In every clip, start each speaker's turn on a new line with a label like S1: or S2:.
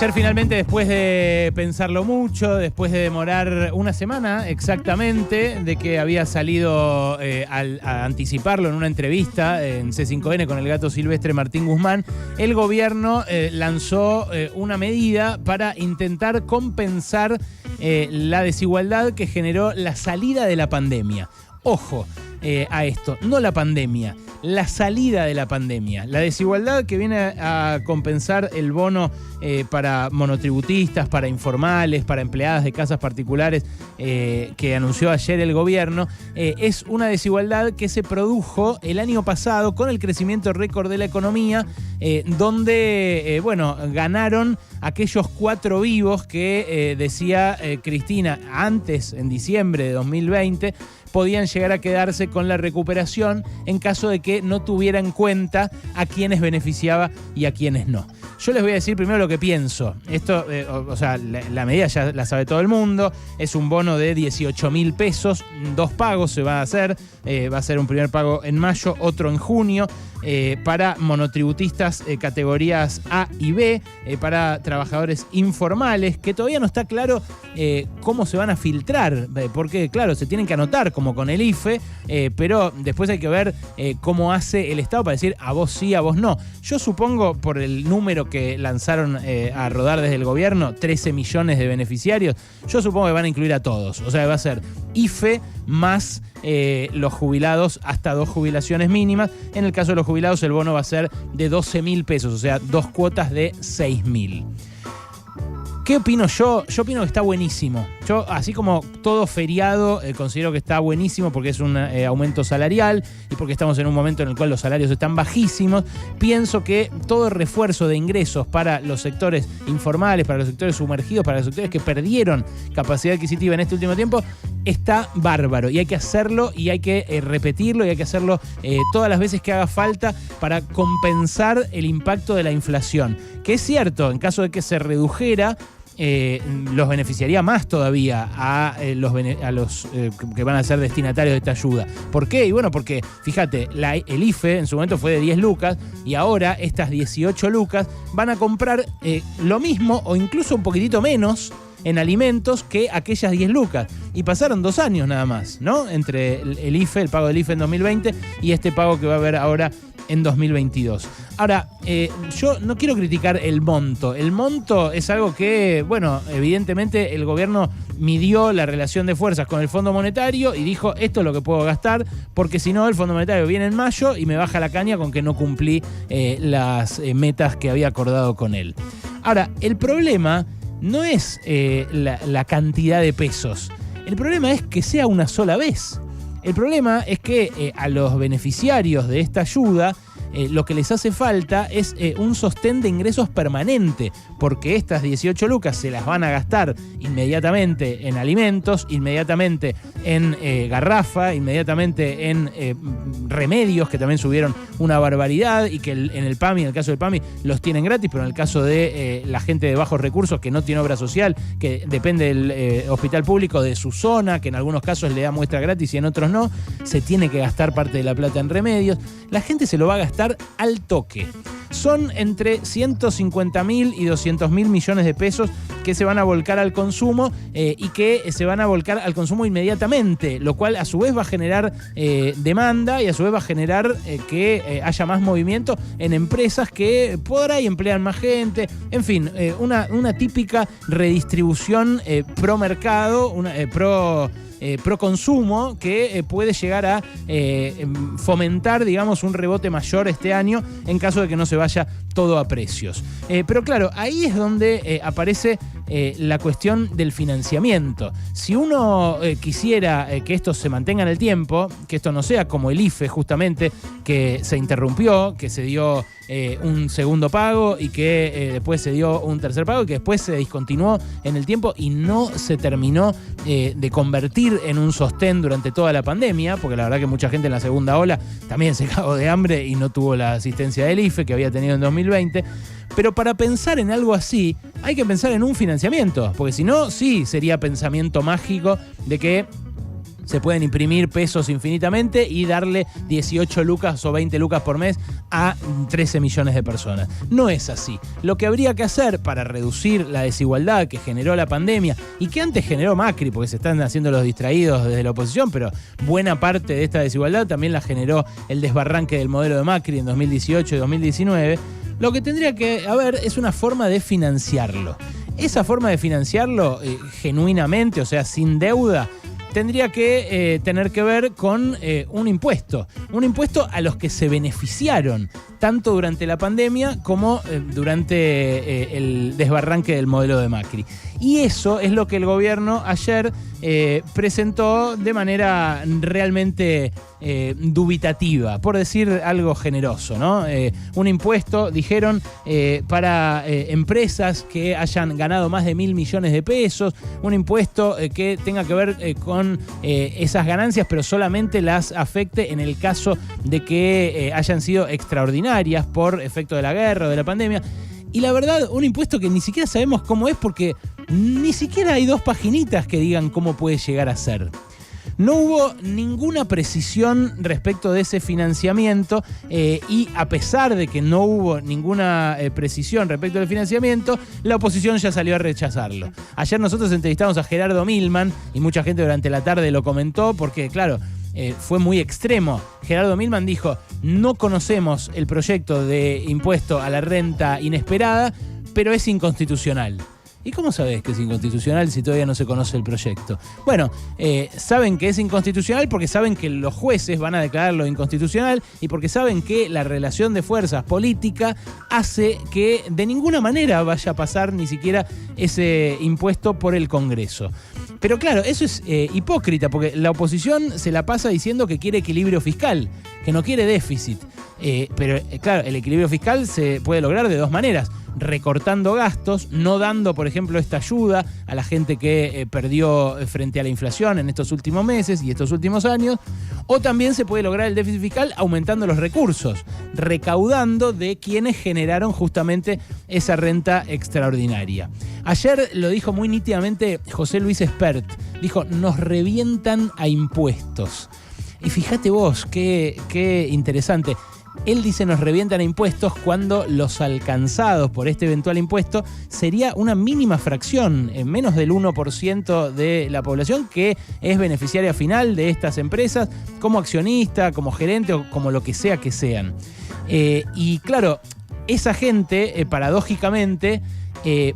S1: Ayer finalmente, después de pensarlo mucho, después de demorar una semana exactamente de que había salido a anticiparlo en una entrevista en C5N con el gato silvestre Martín Guzmán, el gobierno lanzó una medida para intentar compensar la desigualdad que generó la salida de la pandemia. Ojo a esto, no la pandemia, la salida de la pandemia. La desigualdad que viene a compensar el bono para monotributistas, para informales, para empleadas de casas particulares que anunció ayer el gobierno, es una desigualdad que se produjo el año pasado con el crecimiento récord de la economía, donde, ganaron aquellos 4 vivos que decía Cristina antes, en diciembre de 2020, podían llegar a quedarse con la recuperación en caso de que no tuviera en cuenta a quienes beneficiaba y a quienes no. Yo les voy a decir primero lo que pienso. Esto, la medida ya la sabe todo el mundo. Es un bono de 18.000 pesos. 2 pagos se va a hacer. Va a ser un primer pago en mayo, otro en junio. Para monotributistas categorías A y B, para trabajadores informales, que todavía no está claro cómo se van a filtrar, porque claro, se tienen que anotar como con el IFE, pero después hay que ver cómo hace el Estado para decir a vos sí, a vos no. Yo supongo, por el número que lanzaron a rodar desde el gobierno, 13 millones de beneficiarios, yo supongo que van a incluir a todos. O sea, va a ser IFE más los jubilados hasta 2 jubilaciones mínimas. En el caso de los jubilados, el bono va a ser de 12.000 pesos, o sea, 2 cuotas de 6.000. ¿Qué opino yo? Yo opino que está buenísimo. Yo, así como todo feriado, considero que está buenísimo porque es un aumento salarial y porque estamos en un momento en el cual los salarios están bajísimos. Pienso que todo refuerzo de ingresos para los sectores informales, para los sectores sumergidos, para los sectores que perdieron capacidad adquisitiva en este último tiempo, está bárbaro. Y hay que hacerlo y hay que repetirlo y hay que hacerlo todas las veces que haga falta para compensar el impacto de la inflación. Que es cierto, en caso de que se redujera, los beneficiaría más todavía a los que van a ser destinatarios de esta ayuda. ¿Por qué? Y bueno, porque fíjate, el IFE en su momento fue de 10 lucas y ahora estas 18 lucas van a comprar lo mismo o incluso un poquitito menos en alimentos que aquellas 10 lucas. Y pasaron 2 años nada más, ¿no? Entre el IFE, el pago del IFE en 2020 y este pago que va a haber ahora en 2022. Ahora, yo no quiero criticar el monto. El monto es algo que, evidentemente el gobierno midió la relación de fuerzas con el Fondo Monetario y dijo, esto es lo que puedo gastar, porque si no, el Fondo Monetario viene en mayo y me baja la caña con que no cumplí las metas que había acordado con él. Ahora, el problema no es la cantidad de pesos. El problema es que sea una sola vez. El problema es que a los beneficiarios de esta ayuda lo que les hace falta es un sostén de ingresos permanente, porque estas 18 lucas se las van a gastar inmediatamente en alimentos, inmediatamente en garrafa, inmediatamente en remedios, que también subieron una barbaridad y que en el PAMI, en el caso del PAMI, los tienen gratis, pero en el caso de la gente de bajos recursos que no tiene obra social, que depende del hospital público de su zona, que en algunos casos le da muestra gratis y en otros no, se tiene que gastar parte de la plata en remedios. La gente se lo va a gastar al toque. Son entre 150.000 y 200.000 millones de pesos que se van a volcar al consumo y que se van a volcar al consumo inmediatamente, lo cual a su vez va a generar demanda y a su vez va a generar que haya más movimiento en empresas que por ahí emplean más gente. En fin, una típica redistribución pro mercado, pro consumo que puede llegar a fomentar, digamos, un rebote mayor este año en caso de que no se vaya todo a precios. Pero claro, ahí es donde aparece la cuestión del financiamiento. Si uno quisiera que esto se mantenga en el tiempo, que esto no sea como el IFE justamente, que se interrumpió, que se dio un segundo pago y que después se dio un tercer pago y que después se discontinuó en el tiempo y no se terminó de convertir en un sostén durante toda la pandemia, porque la verdad que mucha gente en la segunda ola también se cagó de hambre y no tuvo la asistencia del IFE que había tenido en 2020. Pero para pensar en algo así hay que pensar en un financiamiento, porque si no, sí sería pensamiento mágico de que se pueden imprimir pesos infinitamente y darle 18 lucas o 20 lucas por mes a 13 millones de personas. No es así. Lo que habría que hacer para reducir la desigualdad que generó la pandemia y que antes generó Macri, porque se están haciendo los distraídos desde la oposición, pero buena parte de esta desigualdad también la generó el desbarranque del modelo de Macri en 2018 y 2019, lo que tendría que haber es una forma de financiarlo. Esa forma de financiarlo genuinamente, o sea, sin deuda, tendría que tener que ver con un impuesto a los que se beneficiaron tanto durante la pandemia como durante el desbarranque del modelo de Macri. Y eso es lo que el gobierno ayer presentó de manera realmente dubitativa, por decir algo generoso, ¿no? Un impuesto, dijeron, para empresas que hayan ganado más de 1.000 millones de pesos, un impuesto que tenga que ver con esas ganancias, pero solamente las afecte en el caso de que hayan sido extraordinarias por efecto de la guerra o de la pandemia. Y la verdad, un impuesto que ni siquiera sabemos cómo es, porque ni siquiera hay 2 paginitas que digan cómo puede llegar a ser. No hubo ninguna precisión respecto de ese financiamiento y a pesar de que no hubo ninguna precisión respecto del financiamiento, la oposición ya salió a rechazarlo. Ayer nosotros entrevistamos a Gerardo Milman y mucha gente durante la tarde lo comentó porque, claro, fue muy extremo. Gerardo Milman dijo: no conocemos el proyecto de impuesto a la renta inesperada, pero es inconstitucional. ¿Y cómo sabés que es inconstitucional si todavía no se conoce el proyecto? Bueno, saben que es inconstitucional porque saben que los jueces van a declararlo inconstitucional y porque saben que la relación de fuerzas política hace que de ninguna manera vaya a pasar ni siquiera ese impuesto por el Congreso. Pero claro, eso es hipócrita, porque la oposición se la pasa diciendo que quiere equilibrio fiscal, que no quiere déficit. Pero claro, el equilibrio fiscal se puede lograr de 2 maneras: recortando gastos, no dando, por ejemplo, esta ayuda a la gente que perdió frente a la inflación en estos últimos meses y estos últimos años, o también se puede lograr el déficit fiscal aumentando los recursos, recaudando de quienes generaron justamente esa renta extraordinaria. Ayer lo dijo muy nítidamente José Luis Espert, dijo: nos revientan a impuestos. Y fíjate vos, qué interesante. Él dice: nos revientan a impuestos, cuando los alcanzados por este eventual impuesto sería una mínima fracción, menos del 1% de la población que es beneficiaria final de estas empresas, como accionista, como gerente o como lo que sea que sean. Y claro, esa gente, paradójicamente,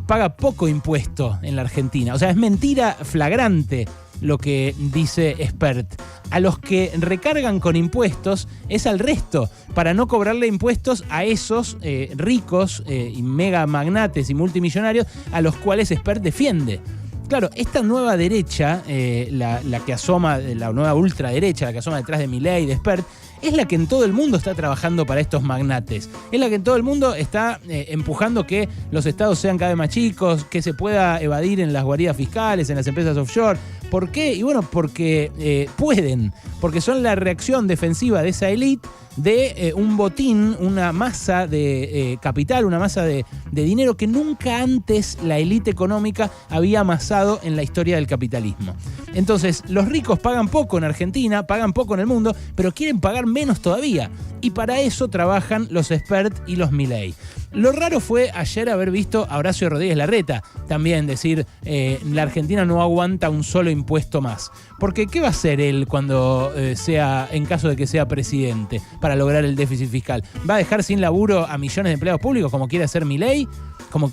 S1: paga poco impuesto en la Argentina. O sea, es mentira flagrante lo que dice Espert. A los que recargan con impuestos es al resto, para no cobrarle impuestos a esos ricos y mega magnates y multimillonarios a los cuales Espert defiende. Claro, esta nueva derecha, la que asoma, la nueva ultraderecha, la que asoma detrás de Milei y de Espert, es la que en todo el mundo está trabajando para estos magnates. Es la que en todo el mundo está empujando que los estados sean cada vez más chicos, que se pueda evadir en las guaridas fiscales, en las empresas offshore. ¿Por qué? Y bueno, porque pueden, porque son la reacción defensiva de esa élite de un botín, una masa de capital, una masa de dinero que nunca antes la élite económica había amasado en la historia del capitalismo. Entonces, los ricos pagan poco en Argentina, pagan poco en el mundo, pero quieren pagar menos todavía. Y para eso trabajan los Espert y los Milei. Lo raro fue ayer haber visto a Horacio Rodríguez Larreta también decir: la Argentina no aguanta un solo impuesto más. Porque ¿qué va a hacer él cuando sea, en caso de que sea presidente, para lograr el déficit fiscal? ¿Va a dejar sin laburo a millones de empleados públicos como quiere hacer Milei?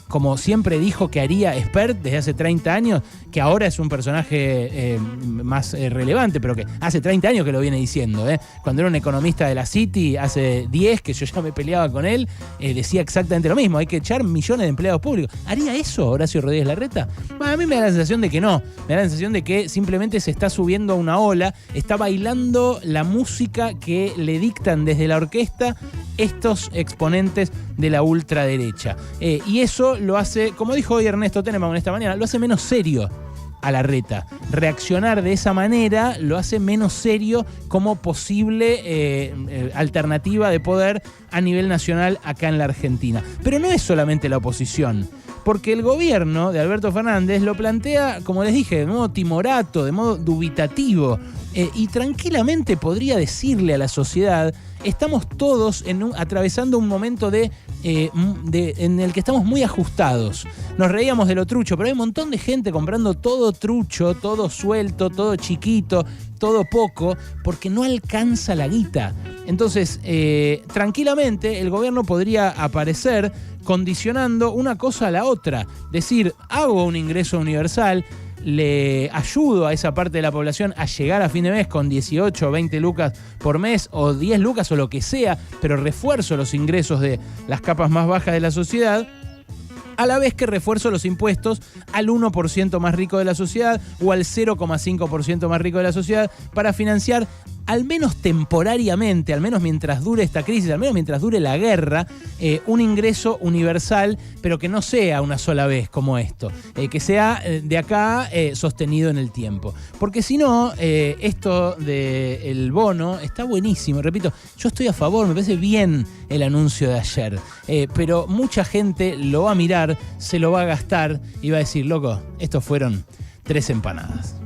S1: Como siempre dijo que haría Espert desde hace 30 años, que ahora es un personaje más relevante, pero que hace 30 años que lo viene diciendo. Cuando era un economista de la City, hace 10, que yo ya me peleaba con él, decía exactamente lo mismo: hay que echar millones de empleados públicos. ¿Haría eso Horacio Rodríguez Larreta? Bueno, a mí me da la sensación de que no. Me da la sensación de que simplemente se está subiendo a una ola, está bailando la música que le dictan desde la orquesta estos exponentes de la ultraderecha. Y eso lo hace, como dijo hoy Ernesto Tenenbaum esta mañana, lo hace menos serio a Larreta. Reaccionar de esa manera lo hace menos serio como posible alternativa de poder a nivel nacional acá en la Argentina. Pero no es solamente la oposición, porque el gobierno de Alberto Fernández lo plantea, como les dije, de modo timorato, de modo dubitativo. y tranquilamente podría decirle a la sociedad, estamos todos atravesando un momento en el que estamos muy ajustados. Nos reíamos de lo trucho, pero hay un montón de gente comprando todo trucho, todo suelto, todo chiquito, todo poco, porque no alcanza la guita. Entonces, tranquilamente el gobierno podría aparecer condicionando una cosa a la otra. Decir, hago un ingreso universal, le ayudo a esa parte de la población a llegar a fin de mes con 18 o 20 lucas por mes o 10 lucas o lo que sea, pero refuerzo los ingresos de las capas más bajas de la sociedad, a la vez que refuerzo los impuestos al 1% más rico de la sociedad o al 0,5% más rico de la sociedad para financiar, al menos temporariamente, al menos mientras dure esta crisis, al menos mientras dure la guerra, un ingreso universal, pero que no sea una sola vez como esto, que sea de acá sostenido en el tiempo. Porque si no, esto del bono está buenísimo. Repito, yo estoy a favor, me parece bien el anuncio de ayer, pero mucha gente lo va a mirar, se lo va a gastar y va a decir, loco, estos fueron 3 empanadas.